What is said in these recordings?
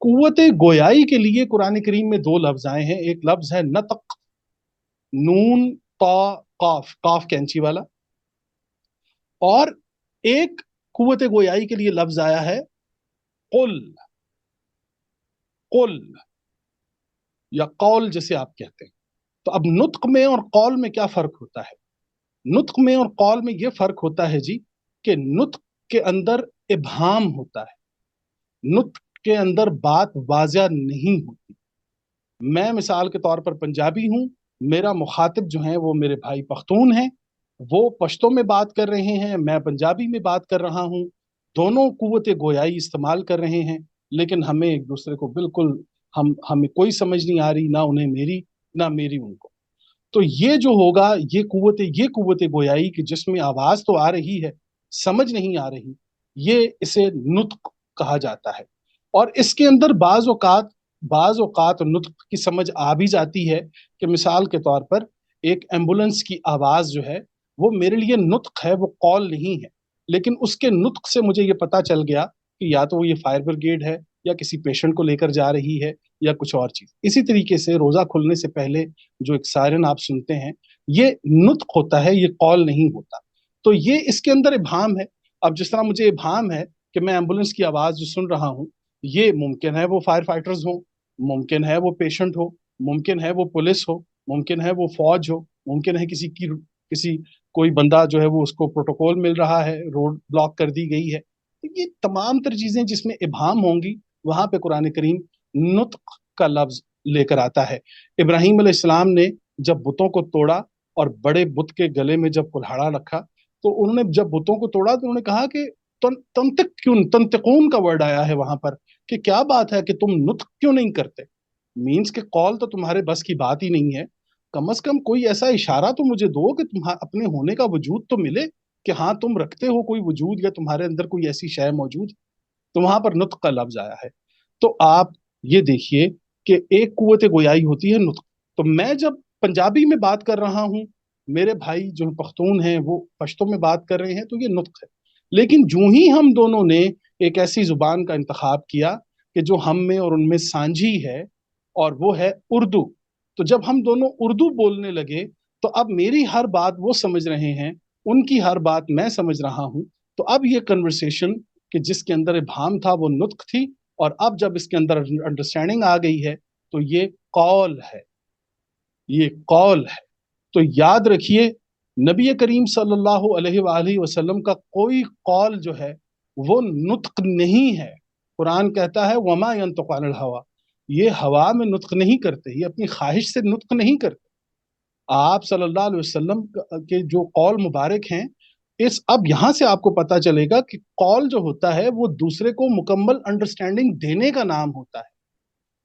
قوت गोयाई के लिए कुरान करीम में दो लफ्ज आए हैं। एक लफ्ज है नतक, नून ता काफ, काफ कैंची वाला। और एक कुवत गोयाई के लिए लफ्ज आया है कुल, कुल या कौल जिसे आप कहते हैं। तो अब नुत्क में और कौल में क्या फर्क होता है? नुत्क में और कौल में यह फर्क होता है जी कि नुत्क के अंदर इब्हाम होता है, नुत्क के अंदर बात वाज़िया नहीं होती। मैं मिसाल के तौर पर पंजाबी हूं, मेरा मुखातिब जो है वो मेरे भाई पख्तून हैं, वो पश्तो में बात कर रहे हैं, मैं पंजाबी में बात कर रहा हूं। दोनों कुव्वत गोयाई इस्तेमाल कर रहे हैं, लेकिन हमें एक दूसरे को बिल्कुल हमें कोई समझ नहीं आ रही, ना उन्हें मेरी ना मेरी उनको। तो ये जो होगा, ये कुव्वत गोयाई कि जिसमें आवाज तो आ रही है, समझ नहीं आ रही, ये इसे नुत्क कहा जाता है। और इसके अंदर बाज औकात नुत्क की समझ आ भी जाती है कि मिसाल के तौर पर एक एम्बुलेंस की आवाज जो है वो मेरे लिए नुत्क है, वो कॉल नहीं है। लेकिन उसके नुत्क से मुझे ये पता चल गया कि या तो वो ये फायर ब्रिगेड है, या किसी पेशेंट को लेकर जा रही है, या कुछ और चीज। इसी तरीके से रोजा खुलने से पहले जो एक सायरन आप सुनते हैं, ये नुत्क होता है, ये कॉल नहीं होता। तो ये इसके अंदर इबाम है। अब जिस तरह मुझे इबाम है कि मैं एम्बुलेंस की आवाज जो सुन रहा हूँ, ये मुमकिन है वो फायर फाइटर्स हो, मुमकिन है वो पेशेंट हो, मुमकिन है वो पुलिस हो, मुमकिन है वो फौज हो, मुमकिन है किसी कोई बंदा जो है वो उसको प्रोटोकॉल मिल रहा है, रोड ब्लॉक कर दी गई है। तो ये तमाम तर चीजें जिसमें इबाम होंगी, वहां पे कुरान करीम नुत्क का लफ्ज लेकर आता है। इब्राहिम अलैहिस्सलाम ने जब बुतों को तोड़ा और बड़े बुत के गले में जब कुल्हाड़ा रखा, तो उन्होंने जब बुतों को तोड़ा तो उन्होंने कहा कि तंतिक क्यों, तंतिकून का वर्ड आया है वहां पर, कि क्या बात है कि तुम नुत्क क्यों नहीं करते। मीन्स के कॉल तो तुम्हारे बस की बात ही नहीं है। कम से कम कोई ऐसा इशारा तो मुझे दो कि तुम अपने होने का वजूद तो मिले, कि हाँ तुम रखते हो कोई वजूद, या तुम्हारे अंदर कोई ऐसी शय मौजूद। तो वहां पर नुत्क का लफ्ज आया है। तो आप ये देखिए कि एक कुव्वत गोयाई होती है नुत्क। तो मैं जब पंजाबी में बात कर रहा हूं, मेरे भाई जो पख्तून हैं वो पश्तो में बात कर रहे हैं, तो ये नुत्क है। लेकिन जो ही हम दोनों ने एक ऐसी जुबान का इंतखाब किया कि जो हम में और उनमें सांझी है, और वो है उर्दू। तो जब हम दोनों उर्दू बोलने लगे, तो अब मेरी हर बात वो समझ रहे हैं, उनकी हर बात मैं समझ रहा हूं। तो अब ये कन्वर्सेशन कि जिसके अंदर इबाम था वो नुत्क थी, और अब जब इसके अंदर अंडरस्टैंडिंग आ गई है, तो ये कौल है, ये कौल है। तो याद रखिए, नबी करीम सल्लल्लाहु अलैहि वसल्लम का कोई कौल जो है वो नुत्क नहीं है। कुरान कहता है वमा यंतिकु अनिल हवा, ये हवा में नुत्क नहीं करते, ये अपनी ख्वाहिश से नुत्क नहीं करते। आप सल्लल्लाहु अलैहि वसल्लम के जो कौल मुबारक हैं, इस अब यहां से आपको पता चलेगा कि कौल जो होता है वो दूसरे को मुकम्मल अंडरस्टैंडिंग देने का नाम होता है।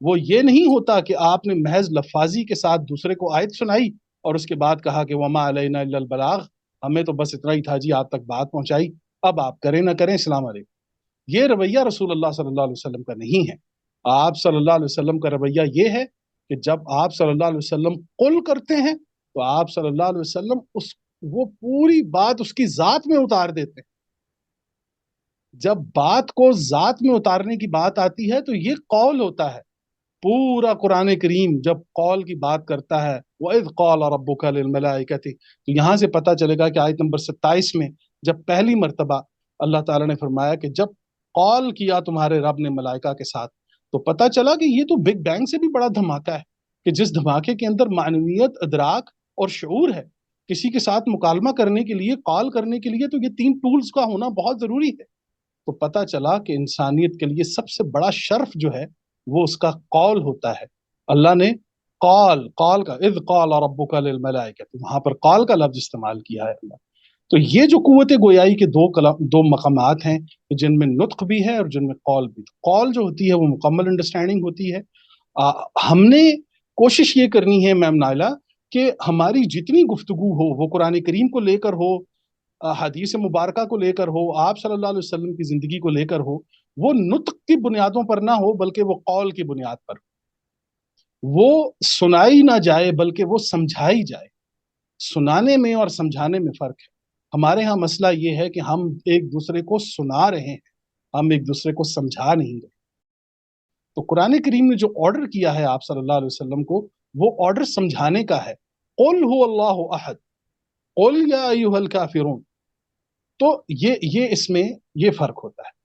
वो ये नहीं होता कि आपने महज लफाजी के साथ दूसरे को आयत सुनाई और उसके बाद कहा कि वमा अलैना इल्लल बलाग, हमें तो बस इतना ही था जी, आप तक बात पहुंचाई, अब आप करें ना करें, अस्सलाम वालेकुम। ये रवैया रसूलुल्लाह सल्लल्लाहु अलैहि वसल्लम का नहीं है। आप सल्लल्लाहु अलैहि वसल्लम का रवैया ये है कि जब आप सल्लल्लाहु अलैहि वसल्लम कुल करते हैं, तो आप सल्लल्लाहु अलैहि वसल्लम उस वो पूरी बात उसकी जात में उतार देते हैं। जब बात को जात में उतारने की बात आती है, तो ये कौल होता है। पूरा कुरान करीम जब कौल की बात करता है, वइज़ क़ाल रब्बुका लिल मलाइकति, तो यहां से पता चलेगा कि आयत नंबर 27 में जब पहली मर्तबा अल्लाह ताला ने फरमाया कि जब कॉल किया तुम्हारे रब ने मलाइका के साथ, तो पता चला कि ये तो बिग बैंग से भी बड़ा धमाका है, कि जिस धमाके के अंदर मानवीयत, अदराक और शऊर है। किसी के साथ मुकालमा करने के लिए, कॉल करने के लिए, तो ये तीन टूल्स का होना बहुत जरूरी है। तो पता चला कि इंसानियत के लिए सबसे बड़ा शर्फ जो है वो उसका कॉल होता है। अल्लाह ने कॉल कॉल का इज़ क़ाल रब्बुका लिल मलाइकति, वहां पर कॉल का लफ्ज इस्तेमाल किया है अल्लाह। तो ये जो कुव्वत गोयाई के दो मकामात हैं, जिनमें नुत्क भी है और जिनमें कॉल भी। कॉल जो होती है वो मुकम्मल अंडरस्टैंडिंग होती है। हमने कोशिश ये करनी है मैम नाइला, कि हमारी जितनी गुफ्तगू हो वो कुरान करीम को लेकर हो, हदीस मुबारका को लेकर हो, आप सल्लल्लाहु अलैहि वसल्लम की जिंदगी को लेकर हो, वो नुत्क की बुनियादों पर ना हो, बल्कि वो कौल की बुनियाद पर। वो सुनाई ना जाए बल्कि वो समझाई जाए। सुनाने में और समझाने में फर्क है। हमारे यहाँ मसला ये है कि हम एक दूसरे को सुना रहे हैं, हम एक दूसरे को समझा नहीं रहे। تو قرآن کریم نے جو آرڈر کیا ہے آپ صلی اللہ علیہ وسلم کو، وہ آرڈر سمجھانے کا ہے. قل هو اللہ احد، قل یا ایھا الکافرون. تو یہ اس میں یہ فرق ہوتا ہے.